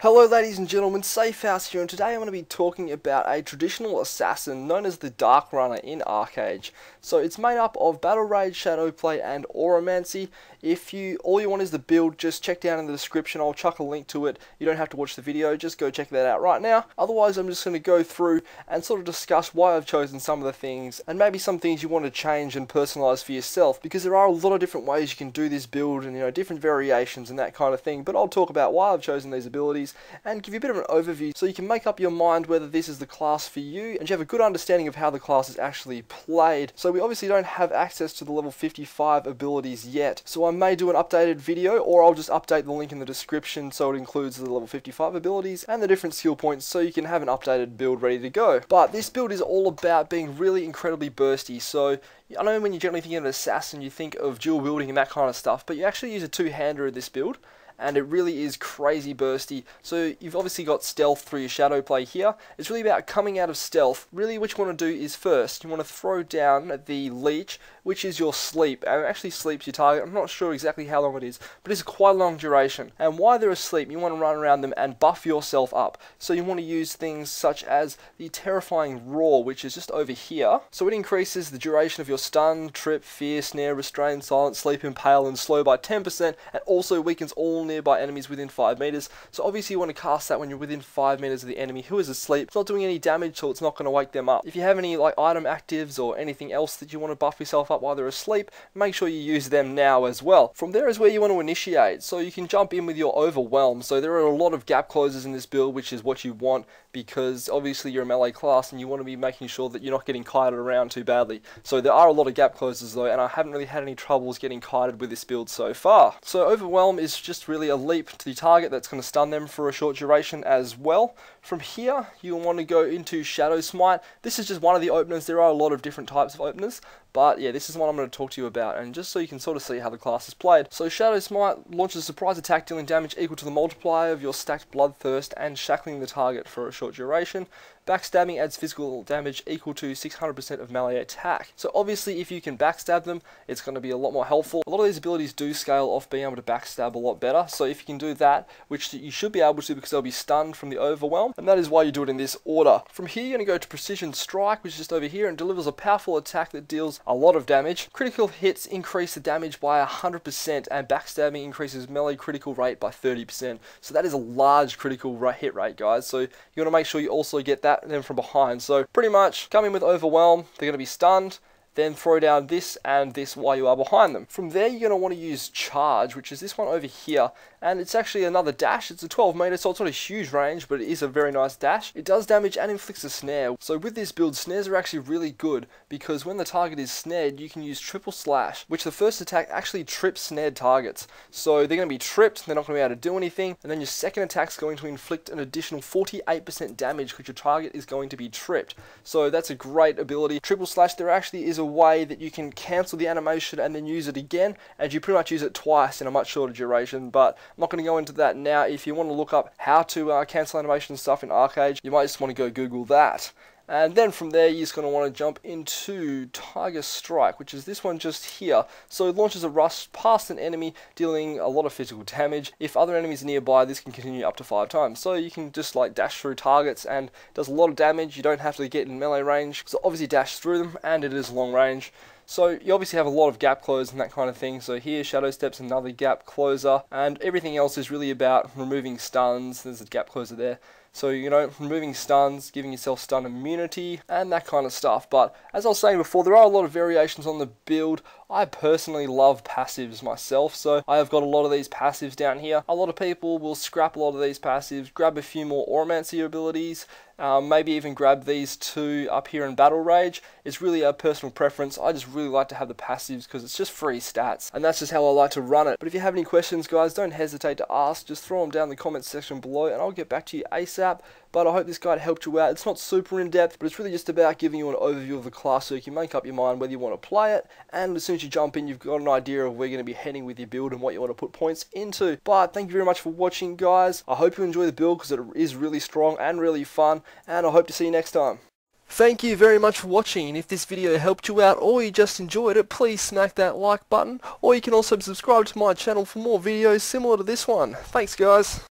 Hello ladies and gentlemen, Safehouse here, and today I'm going to be talking about a traditional assassin known as the Darkrunner in ArcheAge. So it's made up of Battle Rage, Shadowplay and Oromancy. If all you want is the build, just check down in the description, I'll chuck a link to it. You don't have to watch the video, just go check that out right now. Otherwise I'm just going to go through and sort of discuss why I've chosen some of the things, and maybe some things you want to change and personalise for yourself, because there are a lot of different ways you can do this build and different variations and that kind of thing. But I'll talk about why I've chosen these abilities and give you a bit of an overview so you can make up your mind whether this is the class for you and you have a good understanding of how the class is actually played. So we obviously don't have access to the level 55 abilities yet, so I may do an updated video, or I'll just update the link in the description so it includes the level 55 abilities and the different skill points so you can have an updated build ready to go. But this build is all about being really incredibly bursty. So I know when you generally think of an assassin you think of dual wielding and that kind of stuff, but you actually use a two-hander in this build, and it really is crazy bursty. So you've obviously got stealth through your shadow play here. It's really about coming out of stealth. Really what you want to do is first you want to throw down the Leech, which is your sleep, and it actually sleeps your target. I'm not sure exactly how long it is, but it's quite a long duration. And while they're asleep you want to run around them and buff yourself up. So you want to use things such as the terrifying roar, which is just over here. So it increases the duration of your stun, trip, fear, snare, restrain, silence, sleep, impale and slow by 10%, and also weakens all nearby enemies within 5 meters. So obviously you want to cast that when you're within 5 meters of the enemy who is asleep. It's not doing any damage, so it's not going to wake them up. If you have any item actives or anything else that you want to buff yourself up while they're asleep, make sure you use them now as well. From there is where you want to initiate. So you can jump in with your Overwhelm. So there are a lot of gap closers in this build, which is what you want, because obviously you're a melee class and you want to be making sure that you're not getting kited around too badly. So there are a lot of gap closers though, and I haven't really had any troubles getting kited with this build so far. So Overwhelm is just really a leap to the target that's going to stun them for a short duration as well. From here you'll want to go into Shadow Smite. This is just one of the openers. There are a lot of different types of openers, but yeah, this is what I'm going to talk to you about, and just so you can sort of see how the class is played. So Shadow Smite launches a surprise attack dealing damage equal to the multiplier of your stacked Bloodthirst and shackling the target for a short duration. Backstabbing adds physical damage equal to 600% of melee attack. So obviously if you can backstab them, it's going to be a lot more helpful. A lot of these abilities do scale off being able to backstab a lot better, so if you can do that, which you should be able to because they'll be stunned from the Overwhelm, and that is why you do it in this order. From here you're going to go to Precision Strike, which is just over here, and delivers a powerful attack that deals a lot of damage. Critical hits increase the damage by 100%, and backstabbing increases melee critical rate by 30%. So that is a large critical hit rate, guys. So you want to make sure you also get that then from behind. So pretty much come in with Overwhelm, they're going to be stunned, then throw down this and this while you are behind them. From there you're going to want to use Charge, which is this one over here, and it's actually another dash. It's a 12 meter, so it's not a huge range, but it is a very nice dash. It does damage and inflicts a snare. So with this build, snares are actually really good, because when the target is snared you can use Triple Slash, which the first attack actually trips snared targets. So they're going to be tripped, they're not going to be able to do anything, and then your second attack is going to inflict an additional 48% damage because your target is going to be tripped. So that's a great ability. Triple Slash, there actually is a way that you can cancel the animation and then use it again, and you pretty much use it twice in a much shorter duration, but I'm not going to go into that now. If you want to look up how to cancel animation and stuff in ArcheAge, you might just want to go Google that. And then from there you're just going to want to jump into Tiger Strike, which is this one just here. So it launches a rush past an enemy, dealing a lot of physical damage. If other enemies are nearby, this can continue up to 5 times. So you can just dash through targets, and it does a lot of damage. You don't have to get in melee range, so obviously dash through them, and it is long range. So you obviously have a lot of gap close and that kind of thing. So here Shadow Step's another gap closer, and everything else is really about removing stuns. There's a gap closer there. So, removing stuns, giving yourself stun immunity, and that kind of stuff. But, as I was saying before, there are a lot of variations on the build. I personally love passives myself, so I have got a lot of these passives down here. A lot of people will scrap a lot of these passives, grab a few more Oromancy abilities, maybe even grab these two up here in Battle Rage. It's really a personal preference. I just really like to have the passives because it's just free stats, and that's just how I like to run it. But if you have any questions, guys, don't hesitate to ask. Just throw them down in the comments section below, and I'll get back to you ASAP. But I hope this guide helped you out. It's not super in depth, but it's really just about giving you an overview of the class so you can make up your mind whether you want to play it, and as soon as you jump in you've got an idea of where you're going to be heading with your build and what you want to put points into. But thank you very much for watching, guys. I hope you enjoy the build because it is really strong and really fun, and I hope to see you next time. Thank you very much for watching, and if this video helped you out or you just enjoyed it, please smack that like button, or you can also subscribe to my channel for more videos similar to this one. Thanks, guys.